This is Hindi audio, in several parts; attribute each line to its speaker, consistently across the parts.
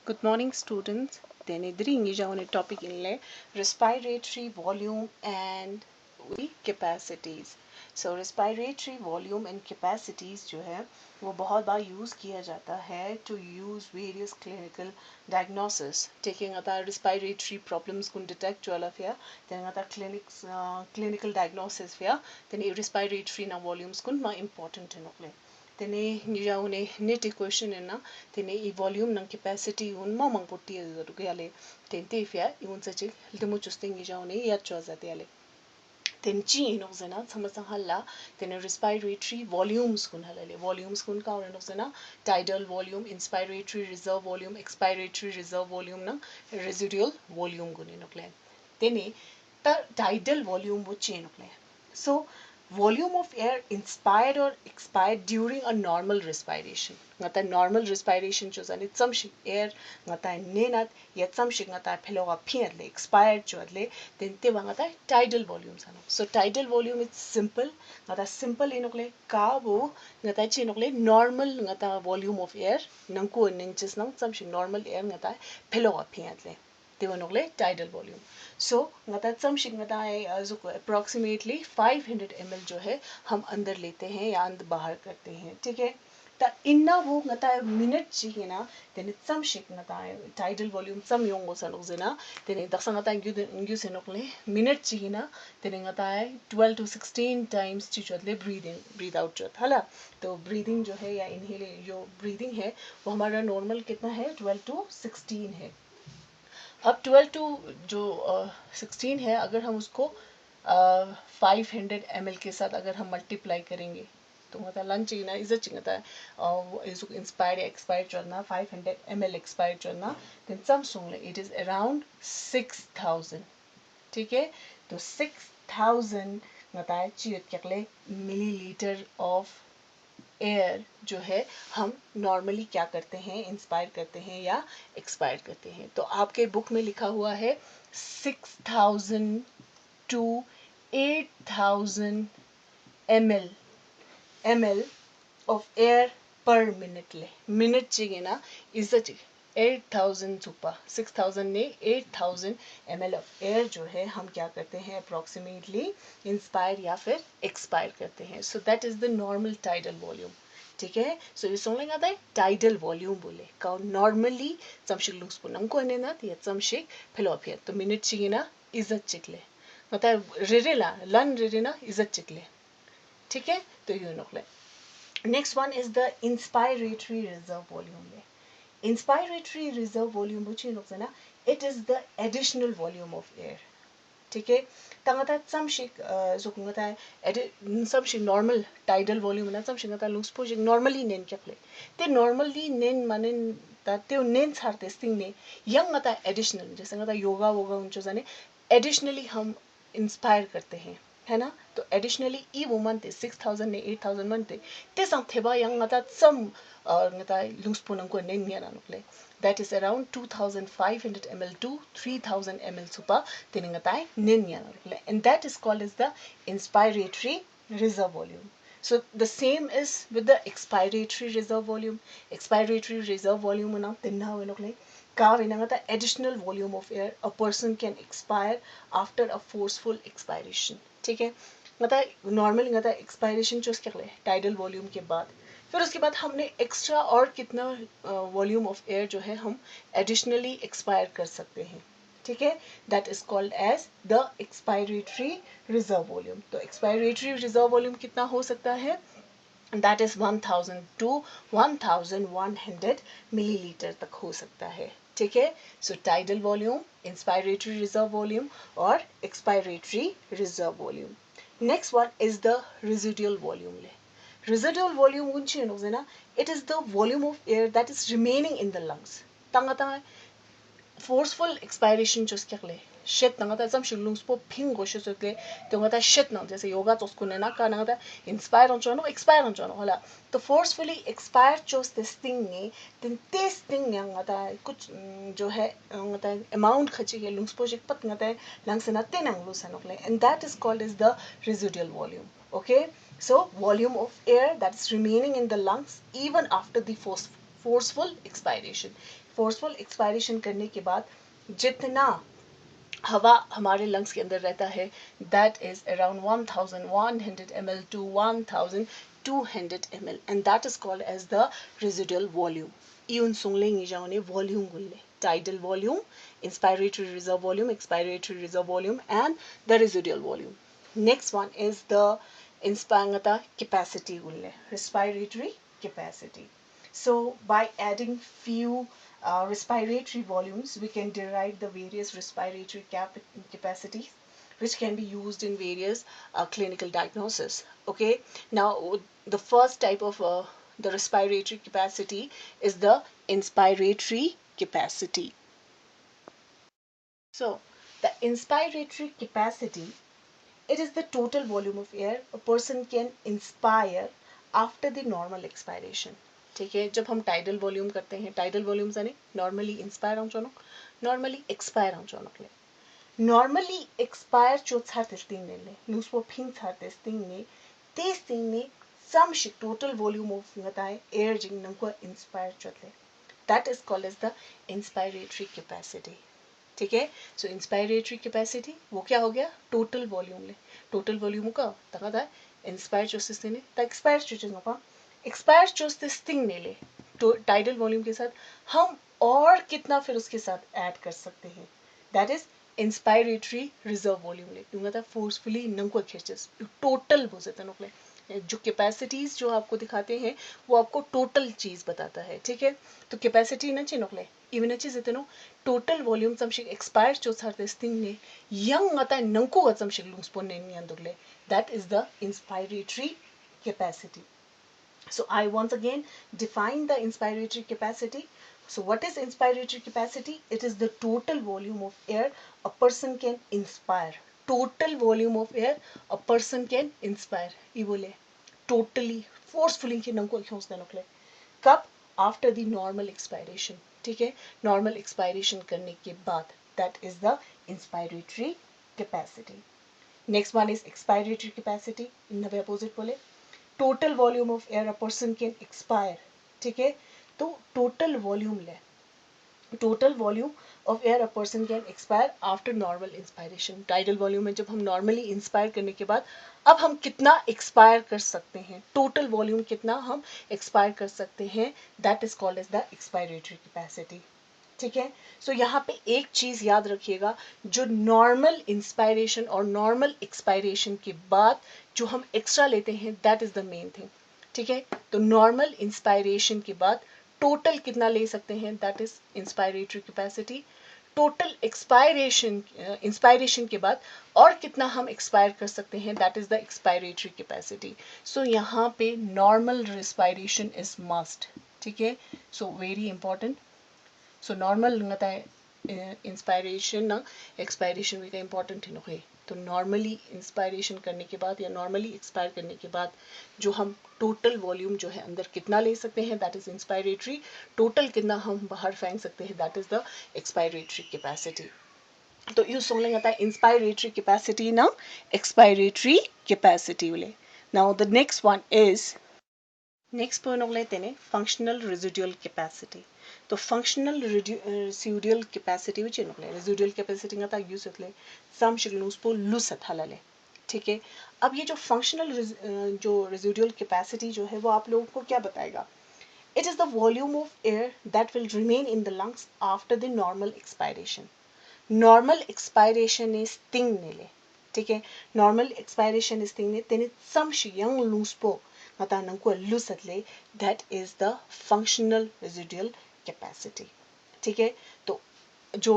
Speaker 1: Good morning, students. Then idringi jaune topic inle respiratory volume and capacities. So respiratory volume and capacities जो है वो बहुत बार यूज़ किया जाता है to use various clinical diagnosis. Taking आता respiratory problems kun detect जो अलग है, then आता clinical diagnosis है, then respiratory na volumes kun ma important है नोकले. Tene nijaune net equation na tene I volume ng capacity un mamang putti gale tente fia iun sachi ltemo chusting nijaune ya choza tele ten chi no zena samasang halla tene respiratory volumes kun halale volumes kun ka no zena tidal volume inspiratory reserve volume expiratory reserve volume na residual volume kun no kle tene ta tidal volume wo chain no kle so volume of air inspired or expired during a normal respiration. Ngata normal respiration chosan it some air ngata nenat yet some ngata peloga pianle expired chodle then te ngata tidal volume sano. So tidal volume is simple ngata simple inokle kabo ngata chinokle normal ngata volume of air nangko ninches nang some normal air ngata peloga pianle. Tidal volume. So ngata something ngata जो approximately 500 ml जो है हम अंदर लेते हैं या अंदर बाहर करते हैं ठीक है ता इन्ना वो ngata minute चाहिए ना then it's some shit ngata tidal volume some yung go sa lugzina then daksa ngata ngyu se nokle minute चाहिए ना then ngata 12 to 16 times chichotle breathe out चोत हाला तो breathing जो है या inhale जो breathing है वो हमारा normal कितना है 12 to 16 है अब 12 टू जो 16 है अगर हम उसको 500 ml के साथ अगर हम मल्टीप्लाई करेंगे तो मतलब लंच ना इज चिंगता इसको इंस्पायर एक्सपायर चलना 500 ml एक्सपायर चलना then sum it is around 6000 ठीक है तो 6000 बताए चियत क्या मिलीलीटर ऑफ एयर जो है हम नॉर्मली क्या करते हैं इंस्पायर करते हैं या एक्सपायर करते हैं तो आपके बुक में लिखा हुआ है 6000 to 8000 ml of air per minute ले मिनट चाहिए ना इस 8000 सुपर 6000 ने 8000 ml of air जो है हम क्या करते हैं approximately इंस्पायर या फिर एक्सपायर करते हैं so that is the normal tidal volume ठीक है सो ये सोंग आता है टाइडल वॉल्यूम बोले का नॉर्मली समशिक लुक्स को नंको ने ना ये समशिक फिलोपिया तो मिनट चाहिए ना इज्जत चिकले मतलब रेरेला लन रेरेना इज्जत चिकले ठीक है तो यू नोकले next one is the inspiratory reserve volume ले इंस्पायरेटरी रिजर्व वॉल्यूम बुची नोकना it is the additional volume of air ठीक है तंगता समशिक जो कुंगता है समशिक नॉर्मल टाइडल वॉल्यूम ना समशिक ngata lung spojik normally nen kyakle te normally nen manen ta te nen sar testing ne yang ngata additional जैसे ngata योगा वोगा उनचो जाने additionally हम इंस्पायर करते हैं है ना तो एडिशनली ई वुमन थे 6000 ने 8000 मन ते sang थेबा yang ngata some ngata lung spoon को nen nya na nokle that is around 2500 ml to 3000 ml super tinengatai ninya and that is called as the inspiratory reserve volume so the same is with the expiratory reserve volume expiratory reserve volume na tinna wenokle ka wenangata additional volume of air a person can expire after a forceful expiration ठीक है मतलब नॉर्मल ngata expiration चूज कर ले tidal volume के बाद फिर उसके बाद हमने एक्स्ट्रा और कितना वॉल्यूम ऑफ एयर जो है हम एडिशनली एक्सपायर कर सकते हैं ठीक है that is called as the expiratory reserve volume तो एक्सपायरेटरी रिजर्व वॉल्यूम कितना हो सकता है दैट इज 1000 to 1100 मिलीलीटर तक हो सकता है ठीक है so tidal volume inspiratory reserve volume और expiratory reserve volume next one is the residual volume Residual volume it is the volume of air that is remaining in the lungs. Tanga tanga forceful expiration just क्या shit tanga ta some lungs po ping go shit के tanga ta shit ना जैसे योगा तो उसको ना का ना inspire on jono expire on jono हाला तो forcefully expire just this thing ने then this thing yang ngata कुछ जो है ngata amount खची के lungs po jik pat ngata lungs na tenang lu sanokle and that is called as the residual volume okay so volume of air that is remaining in the lungs even after the forceful expiration forceful expiration करने के बाद जितना हवा हमारे लंग्स के अंदर रहता है that is around 1100 ml to 1200 ml and that is called as the residual volume. Iun sungling jaune volume gulle tidal volume, inspiratory reserve volume, expiratory reserve volume and the residual volume. Next one is the inspirangata capacity gulle respiratory capacity. So by adding few respiratory volumes, we can derive the various respiratory capacities which can be used in various clinical diagnosis. Okay, now the first type of the respiratory capacity is the inspiratory capacity. So the inspiratory capacity, it is the total volume of air a person can inspire after the normal expiration. ठीक है, जब हम टाइडल वॉल्यूम करते हैं, टाइडल वॉल्यूम जाने नॉर्मली इंस्पायर आउं चोनो, नॉर्मली एक्सपायर आउं चोनो ले, नॉर्मली एक्सपायर चो छार टेस्टिंग ले, लूस वो फिंग छार टेस्टिंग ने समशिक टोटल वॉल्यूम ऑफ ngata है एयर जिंग नंको इंस्पायर चोले, that is called as the inspiratory capacity. ठीक है, सो इंस्पायरेटरी कैपेसिटी वो क्या हो गया, टोटल वॉल्यूम ले, टोटल वॉल्यूम का तका था इंस्पायर चोसिस ने ता एक्सपायर चोसिस नो का एक्सपायर चोसिस थिंग ने ले तो टाइडल वॉल्यूम के साथ हम और कितना फिर उसके साथ ऐड कर सकते हैं, that is inspiratory reserve volume ले दूंगा था फोर्सफुली नंको खींचस टोटल हो जाता नो जो कैपेसिटीज जो आपको दिखाते हैं वो आपको टोटल चीज बताता है. ठीक है, तो कैपेसिटी न चिनोकले इवन चीज इतनो टोटल वॉल्यूम समशिक एक्सपायर जो सार थिंग ने यंग आता नंको समशिक लूंसपोन ने अंदुगले, that is the inspiratory capacity. So I once again define the inspiratory capacity. So what is inspiratory capacity? It is the total volume of air a person can inspire. Total volume of air a person can inspire. ये बोले totally forcefully के नंको क्यों नकले कब आफ्टर द नॉर्मल एक्सपायरेशन. ठीक है, नॉर्मल एक्सपायरेशन करने के बाद that is the inspiratory capacity. Next one is expiratory capacity. In the opposite बोले total volume of air a person can expire. ठीक है, तो टोटल वॉल्यूम ले, total volume of air a person can expire after normal inspiration. Tidal volume में जब हम नॉर्मली इंस्पायर करने के बाद अब हम कितना एक्सपायर कर सकते हैं, टोटल वॉल्यूम कितना हम एक्सपायर कर सकते हैं, that is called as the expiratory capacity. ठीक है, सो यहाँ पे एक चीज याद रखिएगा, जो नॉर्मल इंस्पायरेशन और नॉर्मल एक्सपायरेशन के बाद जो हम एक्स्ट्रा लेते हैं that is the main thing. ठीक है, तो नॉर्मल इंस्पायरेशन के बाद टोटल कितना ले सकते हैं, that is inspiratory capacity. Total expiration inspiration के बाद और कितना हम एक्सपायर कर सकते हैं, that is the expiratory capacity. So यहाँ पे नॉर्मल रेस्पायरेशन इज मस्ट. ठीक है, so very important. So normal लगता है इंस्पायरेशन ना एक्सपायरेशन भी का इम्पॉर्टेंट है. तो नॉर्मली इंस्पायरेशन करने के बाद या नॉर्मली एक्सपायर करने के बाद जो हम टोटल वॉल्यूम जो है अंदर कितना ले सकते हैं, दैट इज इंस्पायरेटरी. टोटल कितना हम बाहर फेंक सकते हैं, that is the expiratory capacity. तो यू सोलंग आता है इंस्पायरेटरी कैपेसिटी ना एक्सपायरेटरी कैपेसिटी वाले. Now the next one is next point लेते हैं फंक्शनल रेजिडुअल कैपेसिटी. तो फंक्शनल रेजिडुअल कैपेसिटी विच नुकले रेजिडुअल कैपेसिटी का यूज होतले सम शिग्लूस पो लूस हथाले. ठीक है, अब ये जो फंक्शनल जो रेजिडुअल कैपेसिटी जो है वो आप लोगों को क्या बताएगा, it is the volume of air that will remain in the lungs after the normal expiration. Normal expiration is thing नेले. ठीक है, नॉर्मल एक्सपायरेशन इज थिंग ने तेने सम शियंग लूस पो मता नंको लूस हथले, that is the functional residual capacity. ठीक है, तो जो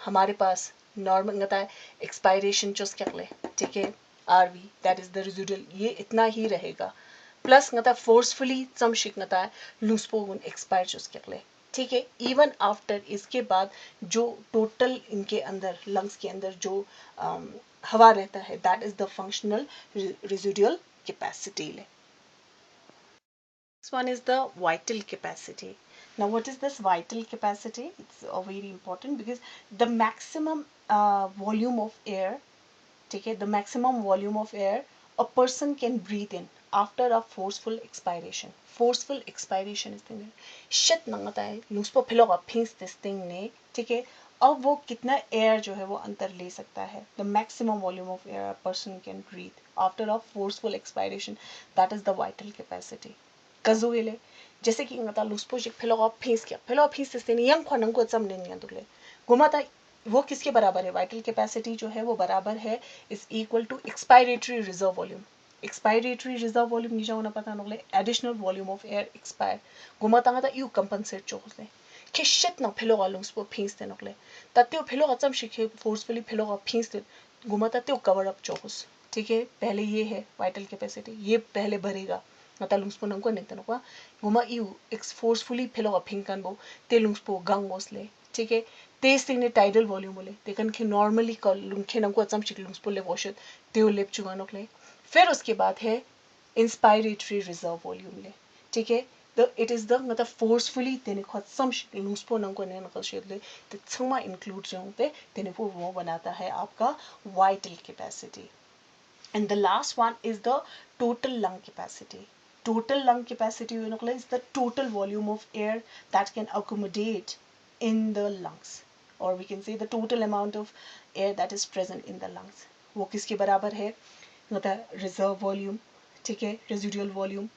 Speaker 1: हमारे पास नॉर्मल होता है एक्सपायरेशन चोस क्या ले. ठीक है, RV that is the residual ये इतना ही रहेगा, प्लस होता है फोर्सफुली समशिक होता है लूसपोगुन एक्सपायर चोस क्या ले. ठीक है, इवन आफ्टर इसके बाद जो टोटल इनके अंदर लंग्स के अंदर जो हवा रहता है that is the functional residual capacity ले. Next one is the vital capacity. Now what is this vital capacity? It's very important because the maximum volume of air, ठीक है, the maximum volume of air a person can breathe in after a forceful expiration. Forceful expiration is thing shit नंगता है लूसपो फिलोगा फिंस this thing ने ठीक है अब वो कितना air जो है वो अंदर ले सकता है the maximum volume of air a person can breathe after a forceful expiration that is the vital capacity कजुएले जैसे कि ngata लूसपो जिक फिलोगा फिंस this thing yang ख्वानंग को चम नहीं अंदुले गुमाता वो किसके बराबर है vital capacity जो है वो बराबर है is equal to expiratory reserve volume expiratory reserve volume ni jauna pata nogle additional volume of air expire goma tanga ta you compensate chokle ke shit na phelo ga lungs po phins te nogle ta teo phelo ga cham shikhe forcefully phelo ga phins te goma ta teo cover up chokos ठीक है पहले ये है vital capacity ये पहले भरेगा nata lungs po nang ko nek tanokwa goma you forcefully phelo ga phinkan bo te lungs po gangos le ठीक है testing ने tidal volume बोले तेकन के normally का लुंखे नंको अचम शिक लुंग्स पोले वॉशत तेओ लेप चुगा नोकले फिर उसके बाद है inspiratory reserve volume ले ठीक है it is the मतलब forcefully तेने खुद सम शिक लुंग्स पो नंको ने नकल शेद ले ते छमा include जोंते तेने वो बनाता है आपका vital capacity and the last one is the total lung capacity total lung capacity is the total volume of air that can accommodate in the lungs or we can say the total amount of air that is present in the lungs वो किसके बराबर है मतलब reserve volume ठीक है residual volume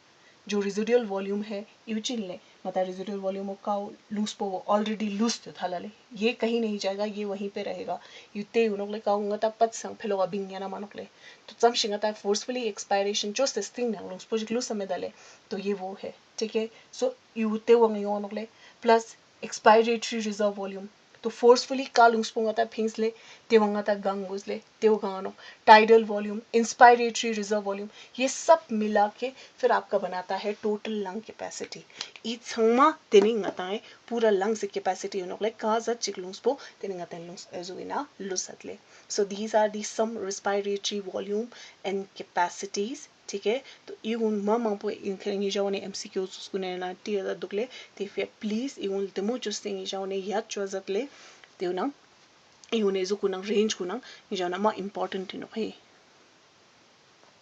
Speaker 1: जो residual volume है यूचिन ले मतलब residual volume का लूज पो वो already लूज तो था ले ये कहीं नहीं जाएगा ये वहीं पे रहेगा युते उनोक ले काउंगा ता पत संग फेलो का बिंग याना मानोक ले तो चम शिंगा ता forcefully expiration जो सिस्टिंग ने लूज पो जिक लूज समय डाले तो ये वो है ठीक है सो युते वंग योनोक ले प्लस expiratory reserve volume तो forcefully का लुंग्स पोंगा फिंस ले तेवंगा ता गंगोस ले तेव गानो tidal volume inspiratory reserve volume ये सब मिला के फिर आपका बनाता है total lung capacity ई छंगमा तेनिंग है पूरा lungs capacity उनोक का जा चिक लुंग्स पो तेनिंग आता लुंग्स एजुइना लुसत ले so these are the some respiratory volume and capacities ठीक है तो इगुन मामा पो इनखेंगी जावने एमसीक्यूज उसकुने ना टिया दुकले ते फे प्लीज इगुन तमो जुस्तेंगी जावने याद चोजतले तेउना इगुने जो कुना रेंज कुना जावना मा इम्पोर्टेंट नो है